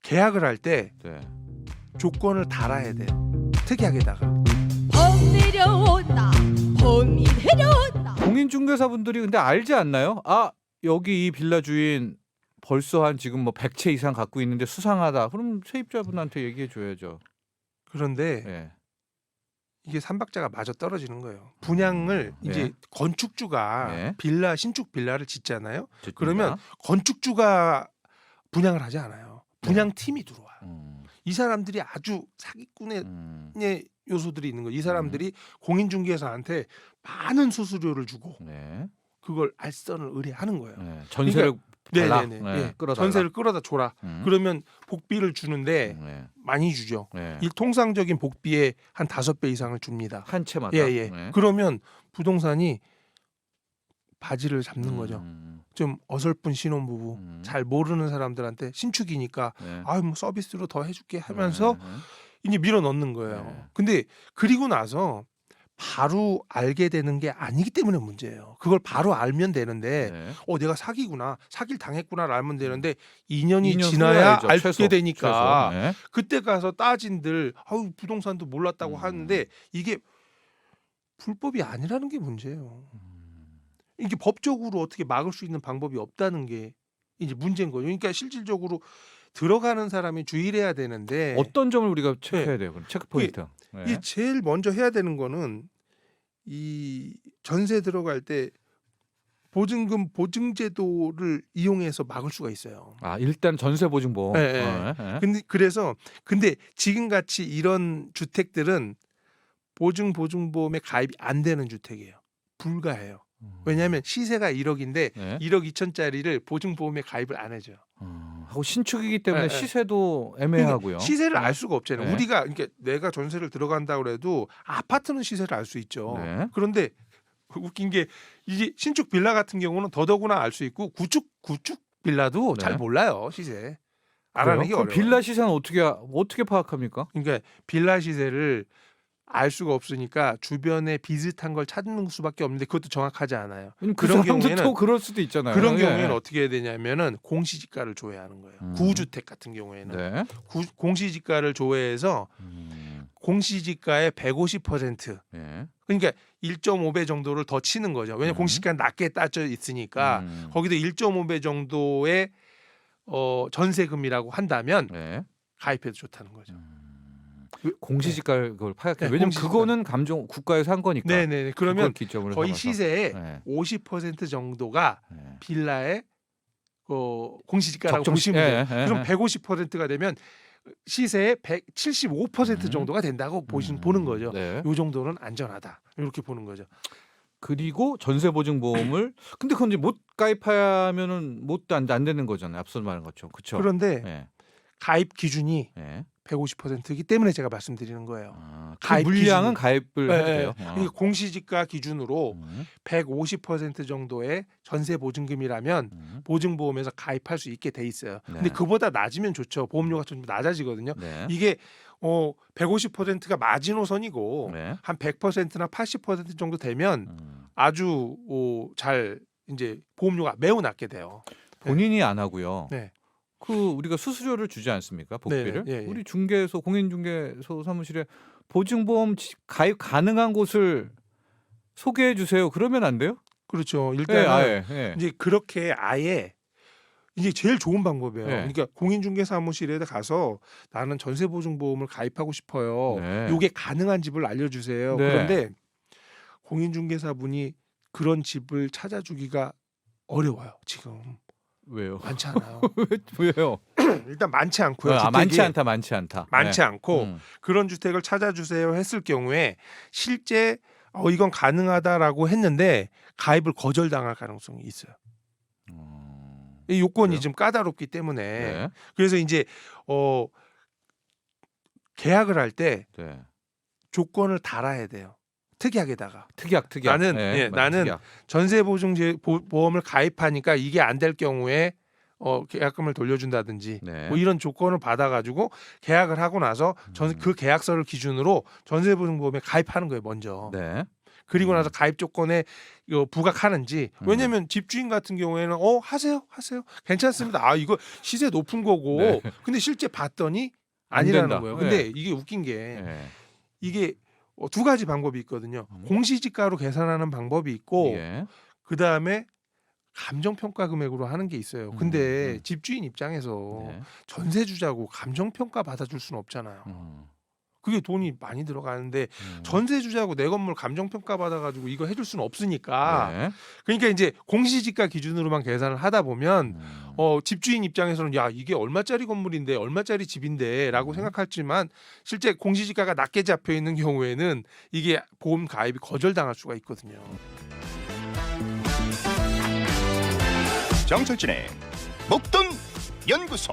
계약을 할 때 네. 조건을 달아야 돼요. 특약에다가. 봄 내려온다 봄이 내려온다. 공인중개사분들이 근데 알지 않나요? 아, 여기 이 빌라 주인 벌써 한 지금 뭐 100채 이상 갖고 있는데 수상하다. 그럼 세입자분한테 얘기해 줘야죠. 그런데 네. 이게 삼박자가 맞아 떨어지는 거예요. 분양을 네. 이제 건축주가 네. 빌라 신축 빌라를 짓잖아요. 듣습니다. 그러면 건축주가 분양을 하지 않아요. 분양팀이 들어와요. 이 사람들이 아주 사기꾼의 요소들이 있는 거예요. 이 사람들이 공인중개사한테 많은 수수료를 주고 네. 그걸 알선을 의뢰하는 거예요. 네. 전세를 달라. 네네네. 네. 예. 끌어달라. 전세를 끌어다 줘라. 그러면 복비를 주는데 네. 많이 주죠. 네. 이 통상적인 복비의 한 5배 이상을 줍니다. 한 채마다. 예. 네. 그러면 부동산이 바지를 잡는 거죠. 좀 어설픈 신혼부부, 잘 모르는 사람들한테 신축이니까 네. 아유 뭐 서비스로 더 해줄게 하면서 네. 이제 밀어 넣는 거예요. 네. 근데 그리고 나서 바로 알게 되는 게 아니기 때문에 문제예요. 그걸 바로 알면 되는데 네. 내가 사기구나, 사기를 당했구나를 알면 되는데 2년이 2년 지나야 후에 알죠. 알게 최소. 되니까 최소. 네. 그때 가서 따진들 아우 부동산도 몰랐다고 하는데 이게 불법이 아니라는 게 문제예요. 이게 법적으로 어떻게 막을 수 있는 방법이 없다는 게 이제 문제인 거죠. 그러니까 실질적으로 들어가는 사람이 주의를 해야 되는데 어떤 점을 우리가 체크해야 돼요? 그럼 체크 포인트. 네. 이 제일 먼저 해야 되는 거는 이 전세 들어갈 때 보증금 보증제도를 이용해서 막을 수가 있어요. 아, 일단 전세 보증보험. 네. 근데 지금 같이 이런 주택들은 보증보험에 가입이 안 되는 주택이에요. 불가해요. 왜냐하면 시세가 1억인데 네. 1억 2천짜리를 보증보험에 가입을 안 해줘요. 하고 신축이기 때문에 네. 시세도 애매하고요. 시세를 알 수가 없잖아요. 네. 우리가 그러니까 내가 전세를 들어간다고 해도 아파트는 시세를 알 수 있죠. 네. 그런데 웃긴 게 이게 신축 빌라 같은 경우는 더더구나 알 수 있고 구축 빌라도 네. 잘 몰라요 시세. 그래요? 알아내기 그럼 어려워요. 빌라 시세는 어떻게 파악합니까? 그러니까 빌라 시세를 알 수가 없으니까 주변에 비슷한 걸 찾는 수밖에 없는데 그것도 정확하지 않아요. 그 그런 사람도 경우에는- 또 그럴 수도 있잖아요. 그런 예. 경우에는 어떻게 해야 되냐면은 공시지가를 조회하는 거예요. 구주택 같은 경우에는 네. 공시지가를 조회해서 공시지가의 150% 예. 그러니까 1.5배 정도를 더 치는 거죠. 왜냐하면 공시지가는 낮게 따져 있으니까 거기도 1.5배 정도의 전세금이라고 한다면 네. 가입해도 좋다는 거죠. 공시지가를 그걸 파악해. 네, 왜냐면 공시지가. 그거는 감정 국가에서 한 거니까. 네네. 그러면 그걸 기점으로 거의 삼아서. 시세의 네. 50% 정도가 네. 빌라의 공시지가라고 적정 보시면 돼요. 예, 예, 그럼 예. 150%가 되면 시세의 175% 음. 정도가 된다고 보는 거죠. 네. 요 정도는 안전하다. 이렇게 보는 거죠. 그리고 전세 보증보험을 근데 그건 이제 못 가입하면은 안 되는 거잖아요. 앞서 말한 것처럼. 그렇죠. 그런데 네. 가입 기준이 네. 150%이기 때문에 제가 말씀드리는 거예요. 그 가입 물량은 기준은- 가입을 해도 돼요. 그러니까 공시지가 기준으로 150% 정도의 전세 보증금이라면 보증보험에서 가입할 수 있게 돼 있어요. 네. 근데 그보다 낮으면 좋죠. 보험료가 좀 낮아지거든요. 네. 이게 150%가 마지노선이고 네. 한 100%나 80% 정도 되면 아주 잘 이제 보험료가 매우 낮게 돼요. 본인이 안 하고요. 네. 그 우리가 수수료를 주지 않습니까? 복비를. 네, 네. 예, 예. 우리 중개소 공인중개소 사무실에 보증보험 가입 가능한 곳을 소개해 주세요. 그러면 안 돼요? 그렇죠. 네, 일단은 아예. 예. 이제 그렇게 아예 이게 제일 좋은 방법이에요. 네. 그러니까 공인중개사무실에 가서 나는 전세보증보험을 가입하고 싶어요. 네. 이게 가능한 집을 알려주세요. 네. 그런데 공인중개사분이 그런 집을 찾아주기가 어려워요. 지금 왜요? 많지 않아요. 왜요? 일단 많지 않고요. 아, 주택이 많지 않다. 많지 네. 않고 그런 주택을 찾아주세요 했을 경우에 실제 이건 가능하다라고 했는데 가입을 거절당할 가능성이 있어요. 이 요건이 그래요? 좀 까다롭기 때문에 네. 그래서 이제 계약을 할 때 네. 조건을 달아야 돼요. 특약에다가 특약. 나는 네, 나는 특약. 전세보증보험을 가입하니까 이게 안 될 경우에 계약금을 돌려준다든지 네. 뭐 이런 조건을 받아가지고 계약을 하고 나서 그 계약서를 기준으로 전세보증보험에 가입하는 거예요 먼저. 네. 그리고 나서 가입 조건에 이거 부각하는지. 왜냐하면 집주인 같은 경우에는 하세요 괜찮습니다. 아 이거 시세 높은 거고. 네. 근데 실제 봤더니 안 아니라는 된다. 거예요. 근데 네. 이게 웃긴 게 예. 이게 두 가지 방법이 있거든요. 공시지가로 계산하는 방법이 있고 예. 그 다음에 감정평가 금액으로 하는 게 있어요. 근데 음. 집주인 입장에서 네. 전세주자고 감정평가 받아줄 수는 없잖아요. 그게 돈이 많이 들어가는데 전세주자고 내 건물 감정평가 받아가지고 이거 해줄 수는 없으니까. 네. 그러니까 이제 공시지가 기준으로만 계산을 하다 보면 집주인 입장에서는 야 이게 얼마짜리 건물인데 얼마짜리 집인데라고 생각하지만 실제 공시지가가 낮게 잡혀 있는 경우에는 이게 보험 가입이 거절당할 수가 있거든요. 정철진의 목돈 연구소.